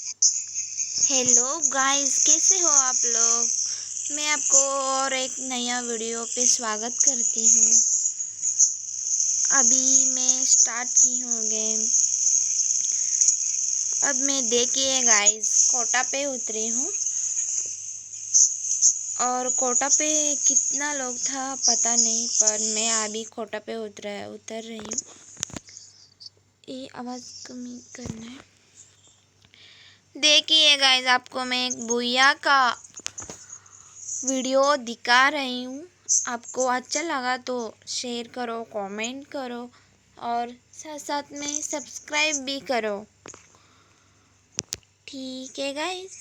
Hello guys, कैसे हो आप लोग। मैं आपको और एक नया वीडियो पे स्वागत करती हूँ। अभी मैं स्टार्ट की हूँ गेम। अब मैं देखिए गाइस, कोटा पे उतरी हूँ और कोटा पे कितना लोग था पता नहीं, पर मैं अभी कोटा पे उतर रही हूँ। ये आवाज़ कमी करना है। देखिए गाइस, आपको मैं एक भुइया का वीडियो दिखा रही हूँ। आपको अच्छा लगा तो शेयर करो, कमेंट करो और साथ साथ में सब्सक्राइब भी करो। ठीक है गाइस।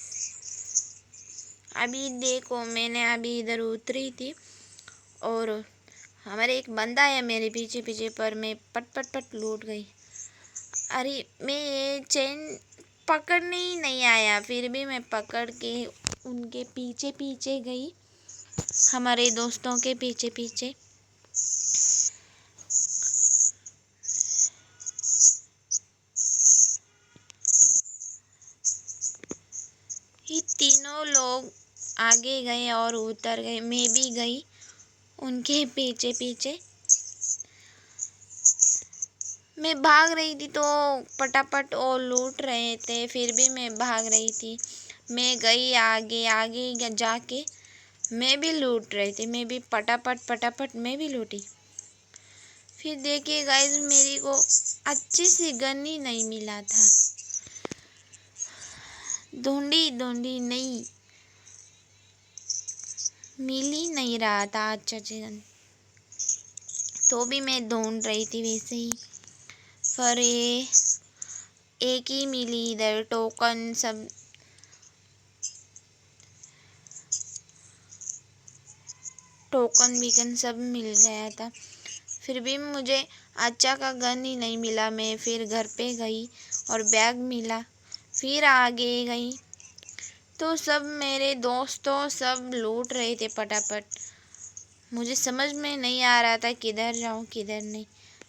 अभी देखो, मैंने अभी इधर उतरी थी और हमारे एक बंदा है मेरे पीछे पीछे, पर मैं पट पट पट लूट गई। अरे मैं ये चेन पकड़ने ही नहीं आया, फिर भी मैं पकड़ के उनके पीछे पीछे गई, हमारे दोस्तों के पीछे पीछे। ये तीनों लोग आगे गए और उतर गए, मैं भी गई उनके पीछे पीछे। मैं भाग रही थी तो पटापट वो लूट रहे थे, फिर भी मैं भाग रही थी। मैं गई आगे आगे जाके, मैं भी लूट रही थी, मैं भी पटापट पटापट मैं भी लूटी। फिर देखिए गाइस, मेरी को अच्छी सी गन ही नहीं मिला था। ढूंढी ढूंढी नहीं मिल ही नहीं रहा था अच्छा गन, तो भी मैं ढूंढ रही थी वैसे ही। पर ये एक ही मिली इधर, टोकन सब टोकन बीकन सब मिल गया था। फिर भी मुझे अच्छा का गन ही नहीं मिला। मैं फिर घर पे गई और बैग मिला, फिर आगे गई तो सब मेरे दोस्तों सब लूट रहे थे पटापट। मुझे समझ में नहीं आ रहा था किधर जाऊँ किधर नहीं।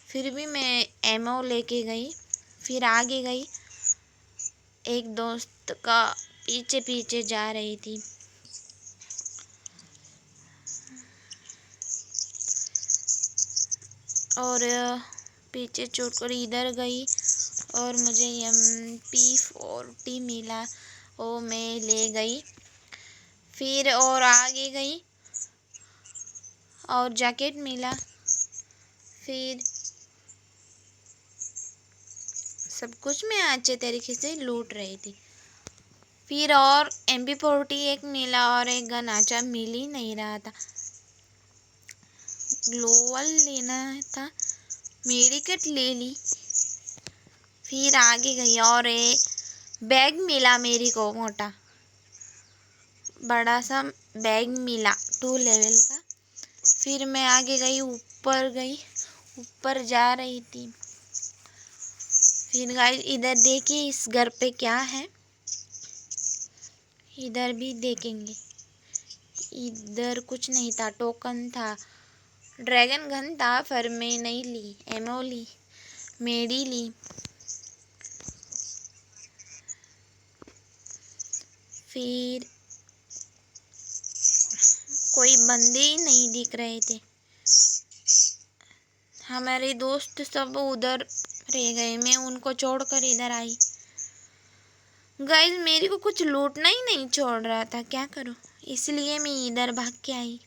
फिर भी मैं एमओ लेके गई, फिर आगे गई, एक दोस्त का पीछे पीछे जा रही थी। और पीछे छोड़कर इधर गई और मुझे MP40 मिला, वो मैं ले गई। फिर और आगे गई और जैकेट मिला, फिर सब कुछ मैं अच्छे तरीके से लूट रही थी। फिर और MP40 एक मिला और एक गन अच्छा मिल ही नहीं रहा था। ग्लोवल लेना था, मेडिकेट ले ली। फिर आगे गई और एक बैग मिला मेरे को, मोटा बड़ा सा बैग मिला 2 लेवल का। फिर मैं आगे गई, ऊपर जा रही थी। फिर गाइस इधर देखिए, इस घर पे क्या है, इधर भी देखेंगे। इधर कुछ नहीं था, टोकन था, ड्रैगन गन था, पर मैं नहीं ली, एमओ ली, मेडी ली। फिर कोई बंदे ही नहीं दिख रहे थे, हमारे दोस्त सब उधर रह गए, मैं उनको छोड़कर इधर आई। गाइस मेरे को कुछ लूटना ही नहीं छोड़ रहा था, क्या करूं, इसलिए मैं इधर भाग के आई।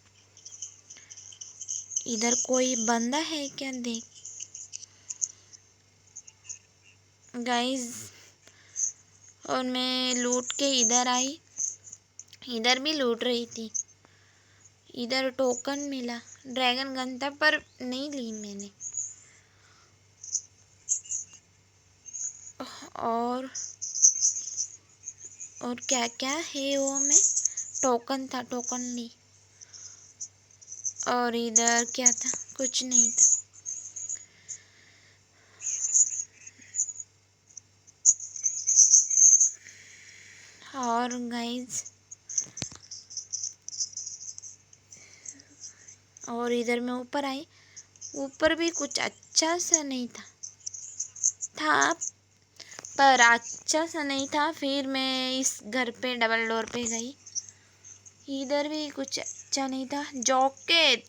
इधर कोई बंदा है क्या देख गाइस। और मैं लूट के इधर आई, इधर भी लूट रही थी। इधर टोकन मिला, ड्रैगन गन था पर नहीं ली मैंने। और क्या क्या है वो, में टोकन था, टोकन ली। और इधर क्या था, कुछ नहीं था। और गाइस और इधर मैं ऊपर आई, ऊपर भी कुछ अच्छा सा नहीं था पर अच्छा सा नहीं था। फिर मैं इस घर पे डबल डोर पे गई, इधर भी कुछ अच्छा नहीं था। जॉकेट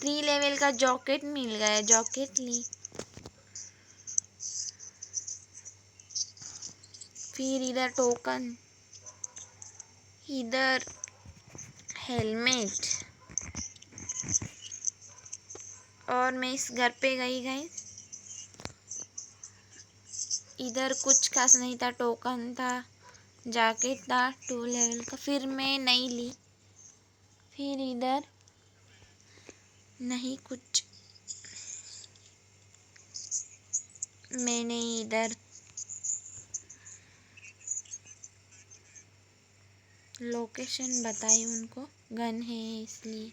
3 लेवल का जॉकेट मिल गया, जॉकेट ली। फिर इधर टोकन, इधर हेलमेट, और मैं इस घर पे गई गाइस। इधर कुछ खास नहीं था, टोकन था, जैकेट था 2 लेवल का, फिर मैं नहीं ली। फिर इधर नहीं कुछ, मैंने इधर लोकेशन बताई उनको, गन है इसलिए।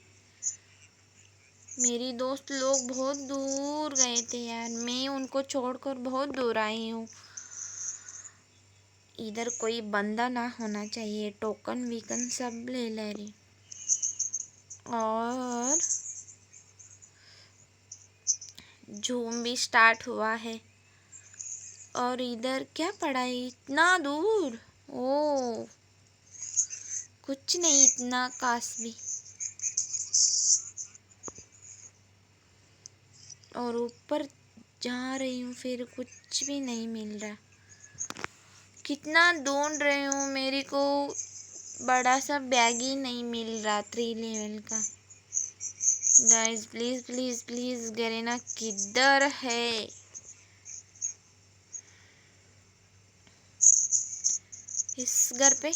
मेरी दोस्त लोग बहुत दूर गए थे यार, मैं उनको छोड़कर बहुत दूर आई हूँ। इधर कोई बंदा ना होना चाहिए। टोकन वीकन सब ले ले रही, और झूम भी स्टार्ट हुआ है। और इधर क्या पड़ा है इतना दूर? ओ कुछ नहीं इतना खास भी। और ऊपर जा रही हूँ, फिर कुछ भी नहीं मिल रहा। कितना ढूंढ रही हूँ, मेरे को बड़ा सा बैग ही नहीं मिल रहा 3 लेवल का। Guys please please please, Garena किधर है? इस घर पे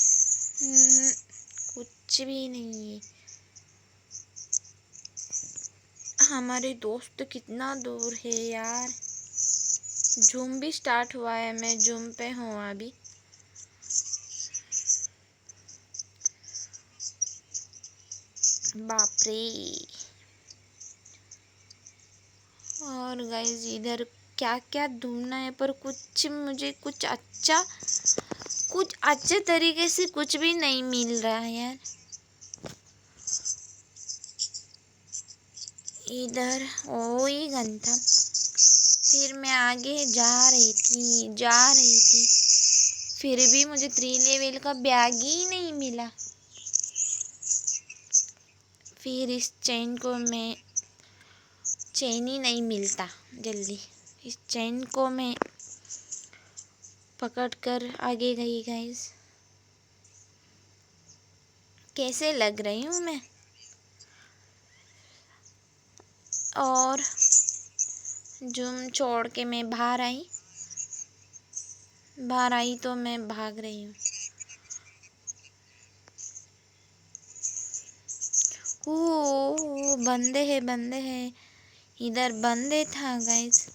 कुछ भी नहीं है। हमारे दोस्त कितना दूर है यार। जूम भी स्टार्ट हुआ है, मैं जूम पे हूँ अभी। बाप रे। और गाइस इधर क्या क्या ढूंढना है, पर कुछ मुझे कुछ अच्छे तरीके से कुछ भी नहीं मिल रहा है यार। इधर वही गन था। फिर मैं आगे जा रही थी, फिर भी मुझे 3 लेवल का बैग ही नहीं मिला। फिर इस चेन ही नहीं मिलता जल्दी। इस चेन को मैं पकड़ कर आगे गई गाइस। कैसे लग रही हूँ मैं? और जूम छोड़ के मैं बाहर आई तो मैं भाग रही हूँ। ओ बंदे हैं। इधर बंदे था गाइस।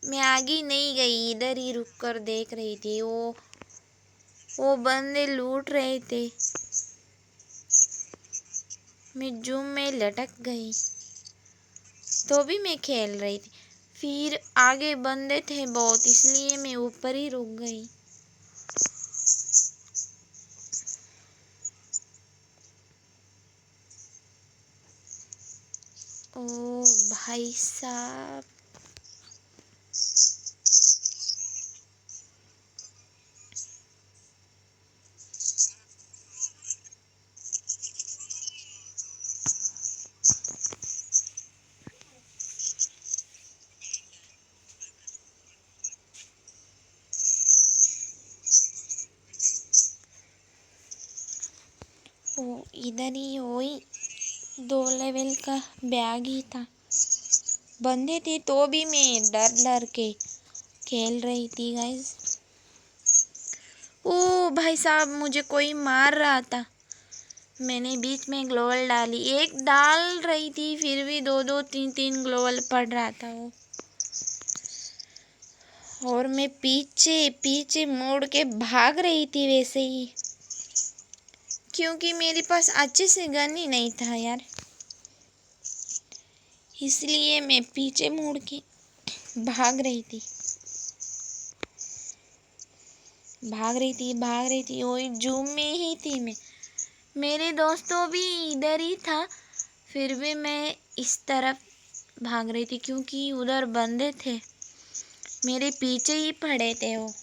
मैं आगे नहीं गई, इधर ही रुक कर देख रही थी। वो बंदे लूट रहे थे। मैं जूम में लटक गई, तो भी मैं खेल रही थी। फिर आगे बंदे थे बहुत, इसलिए मैं ऊपर ही रुक गई। ओ भाई साहब, वो इधर ही वही 2 लेवल का बैग ही था। बंदे थे तो भी मैं डर के खेल रही थी गाइस। ओ भाई साहब, मुझे कोई मार रहा था। मैंने बीच में ग्लोवल डाली, एक डाल रही थी, फिर भी 2 3 ग्लोवल पड़ रहा था वो। और मैं पीछे मुड़ के भाग रही थी वैसे ही, क्योंकि मेरे पास अच्छे से गन ही नहीं था यार। इसलिए मैं पीछे मुड़ के भाग रही थी। वही जूम में ही थी मैं। मेरे दोस्तों भी इधर ही था, फिर भी मैं इस तरफ भाग रही थी क्योंकि उधर बंदे थे। मेरे पीछे ही पड़े थे वो,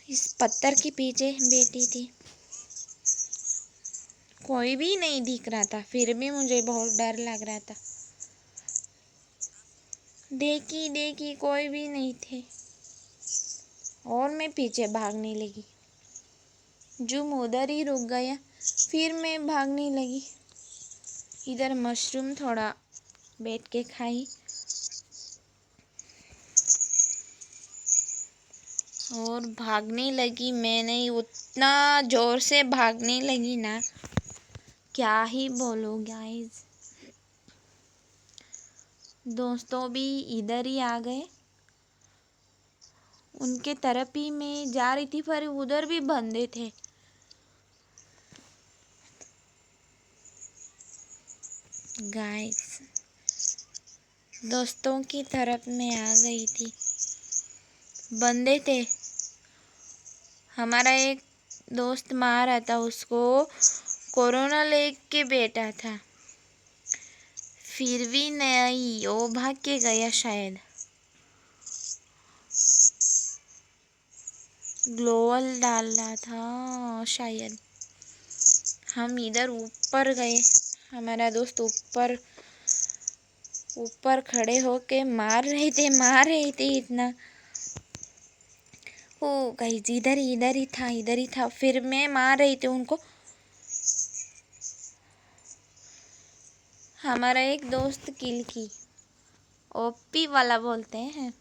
इस पत्थर के पीछे बैठी थी। कोई भी नहीं दिख रहा था, फिर भी मुझे बहुत डर लग रहा था। देखी देखी कोई भी नहीं थे और मैं पीछे भागने लगी। जूम उधर ही रुक गया, फिर मैं भागने लगी। इधर मशरूम थोड़ा बैठ के खाई और भागने लगी। मैंने उतना जोर से भागने लगी ना, क्या ही बोलो गाइस। दोस्तों भी इधर ही आ गए, उनके तरफ ही मैं जा रही थी, पर उधर भी बंदे थे। गाइस दोस्तों की तरफ मैं आ गई थी, बंदे थे। हमारा एक दोस्त मारा था, उसको कोरोना लेके बैठा था, फिर भी नहीं, वो भाग के गया शायद। ग्लोवल डाल रहा था शायद। हम इधर ऊपर गए, हमारा दोस्त ऊपर ऊपर खड़े होके मार रहे थे इतना। ओ गाइस इधर ही था, फिर मैं मार रही थी उनको। हमारा एक दोस्त किल की, ओपी वाला बोलते हैं।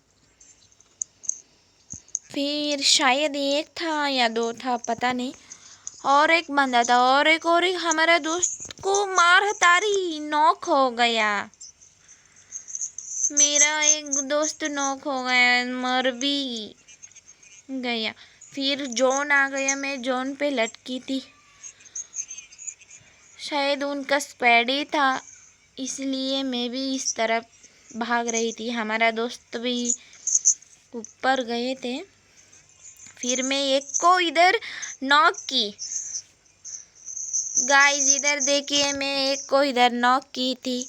फिर शायद एक था या दो था, पता नहीं, और एक बंदा था, और एक हमारा दोस्त को मार हतारी नॉक हो गया। मेरा एक दोस्त नॉक हो गया, मर भी गया। फिर जॉन आ गया, मैं जॉन पे लटकी थी। शायद उनका स्क्वाड ही था, इसलिए मैं भी इस तरफ भाग रही थी। हमारा दोस्त भी ऊपर गए थे। फिर मैं एक को इधर नॉक की। गाइस इधर देखिए, मैं एक को इधर नॉक की थी।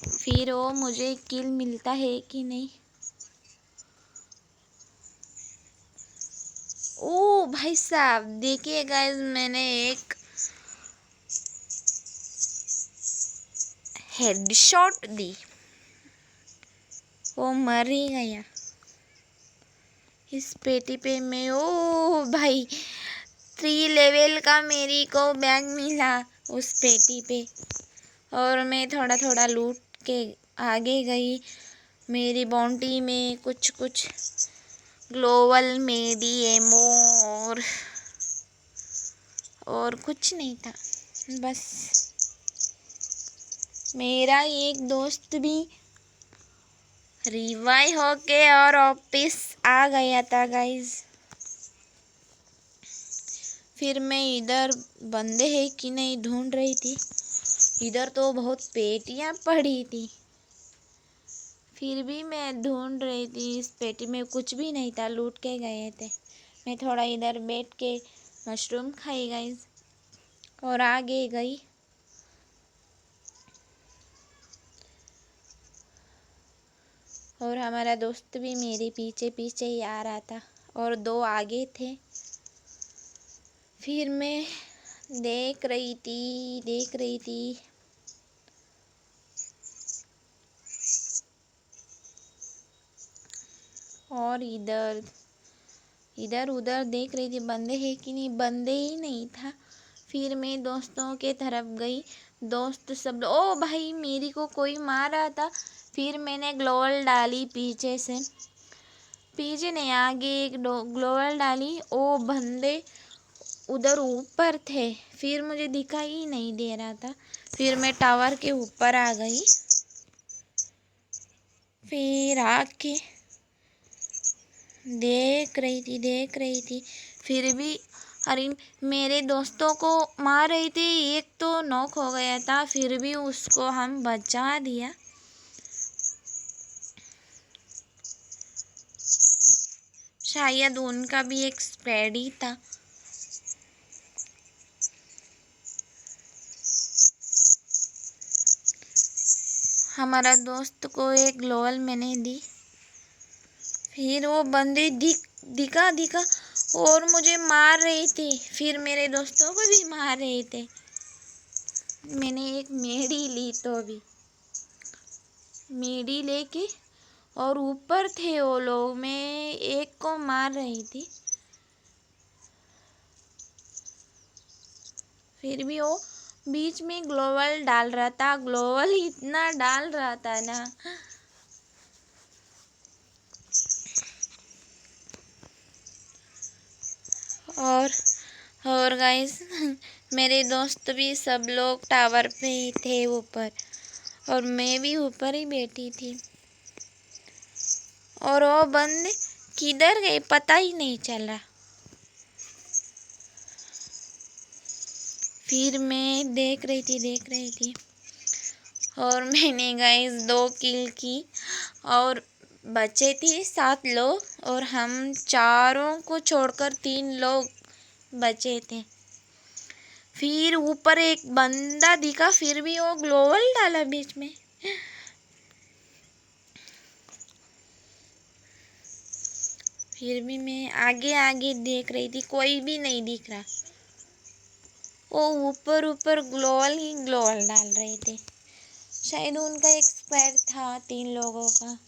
फिर वो मुझे किल मिलता है कि नहीं। ओ भाई साहब देखिए गाइस, मैंने एक हेडशॉट दी, वो मर ही गया। इस पेटी पे मैं, ओ भाई 3 लेवल का मेरी को बैग मिला उस पेटी पे, और मैं थोड़ा थोड़ा लूट के आगे गई। मेरी बाउंटी में कुछ कुछ ग्लोबल मेडी एमो और कुछ नहीं था। बस मेरा एक दोस्त भी रिवाइव होके और ऑफिस आ गया था गाइस। फिर मैं इधर बंदे हैं कि नहीं ढूंढ रही थी। इधर तो बहुत पेटियां पड़ी थी, फिर भी मैं ढूंढ रही थी। इस पेटी में कुछ भी नहीं था, लूट के गए थे। मैं थोड़ा इधर बैठ के मशरूम खाई गाइस और आगे गई। और हमारा दोस्त भी मेरे पीछे पीछे ही आ रहा था, और 2 आगे थे। फिर मैं देख रही थी। और इधर उधर देख रही थी, बंदे है कि नहीं, बंदे ही नहीं था। फिर मैं दोस्तों के तरफ गई। दोस्त सब, ओ भाई मेरी को कोई मार रहा था। फिर मैंने ग्लोवल डाली पीछे से, पीछे नहीं आगे एक ग्लोवल डाली। ओ बंदे उधर ऊपर थे, फिर मुझे दिखाई ही नहीं दे रहा था। फिर मैं टावर के ऊपर आ गई। फिर आके देख रही थी, फिर भी अरे मेरे दोस्तों को मार रही थी। एक तो नॉक हो गया था, फिर भी उसको हम बचा दिया। शायद उनका भी एक स्क्वाड ही था। हमारा दोस्त को एक ग्लोवल मैंने दी। फिर वो बंदे दिखा और मुझे मार रही थी, फिर मेरे दोस्तों को भी मार रहे थे। मैंने एक मेडी ली, तो भी मेडी लेके और ऊपर थे वो लोग, मैं एक को मार रही थी। फिर भी वो बीच में ग्लोवल डाल रहा था, ग्लोवल इतना डाल रहा था ना। और गाइस मेरे दोस्त भी सब लोग टावर पे ही थे ऊपर, और मैं भी ऊपर ही बैठी थी। और वो बंदे किधर गए पता ही नहीं चल रहा। फिर मैं देख रही थी और मैंने गाइस 2 किल की, और बचे थे 7 लोग, और हम चारों को छोड़कर 3 लोग बचे थे। फिर ऊपर एक बंदा दिखा, फिर भी वो ग्लोवल डाला बीच में। फिर भी मैं आगे आगे देख रही थी, कोई भी नहीं दिख रहा। वो ऊपर ग्लोवल ही ग्लोवल डाल रहे थे। शायद उनका एक स्क्वाड था 3 लोगों का,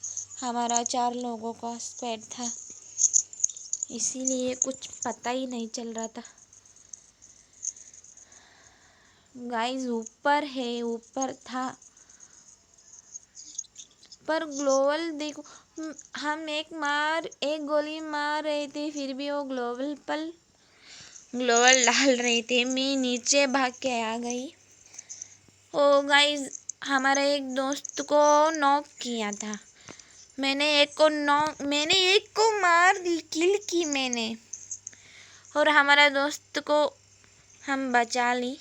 हमारा 4 लोगों का स्क्वाड था, इसीलिए कुछ पता ही नहीं चल रहा था। गाइस ऊपर था, पर ग्लोवल देखो, हम एक गोली मार रहे थे, फिर भी वो ग्लोवल डाल रहे थे। मैं नीचे भाग के आ गई। ओ गाइस, हमारा एक दोस्त को नॉक किया था। मैंने एक को मार दी, किल की मैंने, और हमारा दोस्त को हम बचा ली।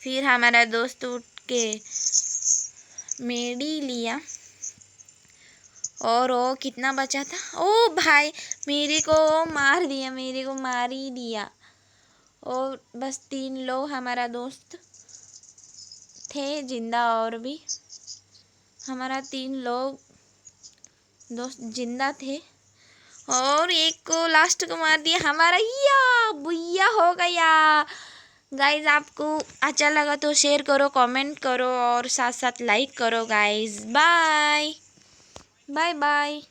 फिर हमारा दोस्त उठ के मेडी लिया, और वो कितना बचा था, ओ भाई मेरे को मार ही दिया। और बस 3 लोग हमारा दोस्त थे जिंदा, और भी हमारा 3 लोग दोस्त जिंदा थे, और एक को लास्ट को मार दिया। हमारा या बुया हो गया। गाइज आपको अच्छा लगा तो शेयर करो, कमेंट करो, और साथ साथ लाइक करो guys. Bye bye bye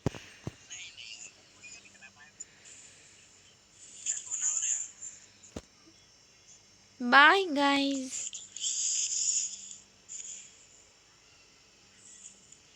bye guys.